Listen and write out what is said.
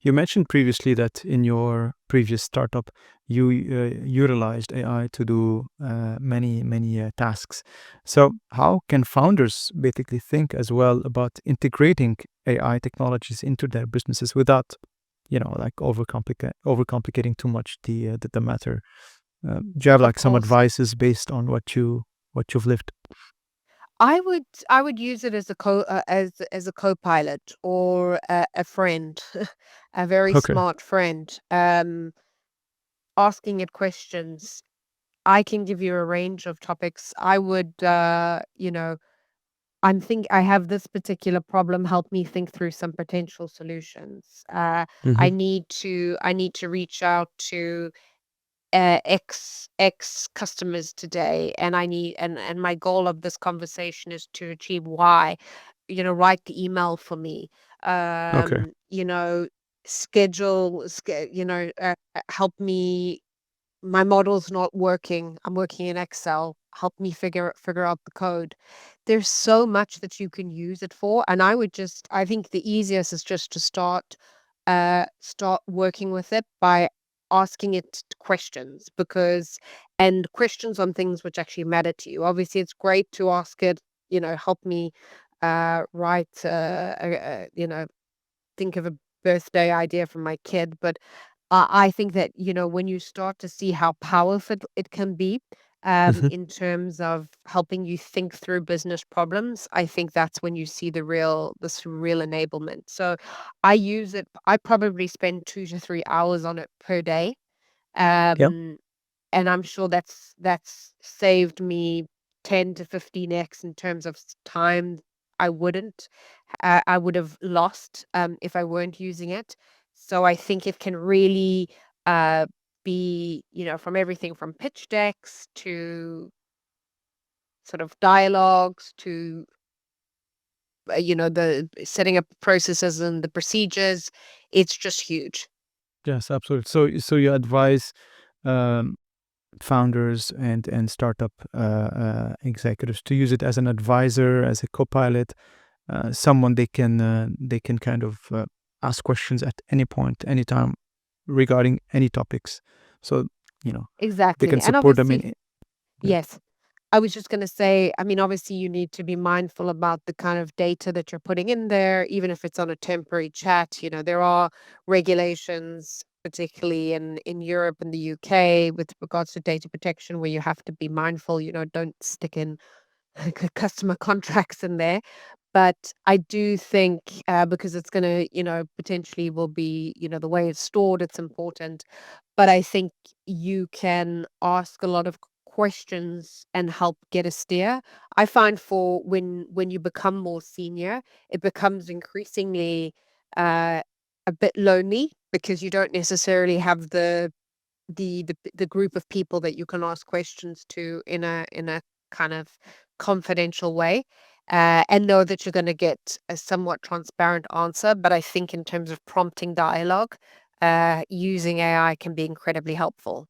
You mentioned previously that in your previous startup, you utilized AI to do many tasks. So, how can founders basically think as well about integrating AI technologies into their businesses without, like overcomplicating too much the matter? Do you have Of like some course. advices based on what you've lived? I would use it as a co-pilot or a friend, a very Okay. smart friend. Asking it questions. I can give you a range of topics. I have this particular problem. Help me think through some potential solutions. Mm-hmm. I need to reach out to X customers today, and and my goal of this conversation is to achieve Y. Write the email for me. Okay. Um, you know, help me. My model's not working. I'm working in Excel. Help me figure out the code. There's so much that you can use it for, and I think the easiest is just to start working with it by asking it questions, and questions on things which actually matter to you. Obviously, it's great to ask it, help me write, think of a birthday idea for my kid. But I think that, when you start to see how powerful it can be, Mm-hmm. in terms of helping you think through business problems, I think that's when you see this real enablement. So I use it. I probably spend 2 to 3 hours on it per day. Yeah. Um, and I'm sure that's saved me 10 to 15x in terms of time I would have lost if I weren't using it. So I think it can really uh, be, from everything from pitch decks to sort of dialogues to, the setting up processes and the procedures. It's just huge. Yes, absolutely. So you advise um, founders and startup executives to use it as an advisor, as a co-pilot, someone they can kind of ask questions at any point, anytime regarding any topics. So you know they Exactly. can And support them in obviously, it. Yeah. yes. I was just going to say, I mean, obviously, you need to be mindful about the kind of data that you're putting in there, even if it's on a temporary chat. There are regulations, particularly in Europe and the UK, with regards to data protection, where you have to be mindful, don't stick in customer contracts in there. But I do think, because it's going to, potentially will be, the way it's stored, it's important. But I think you can ask a lot of questions and help get a steer. I find for when you become more senior, it becomes increasingly uh, a bit lonely because you don't necessarily have the group of people that you can ask questions to in a kind of confidential way, and know that you're going to get a somewhat transparent answer. But I think in terms of prompting dialogue, using AI can be incredibly helpful.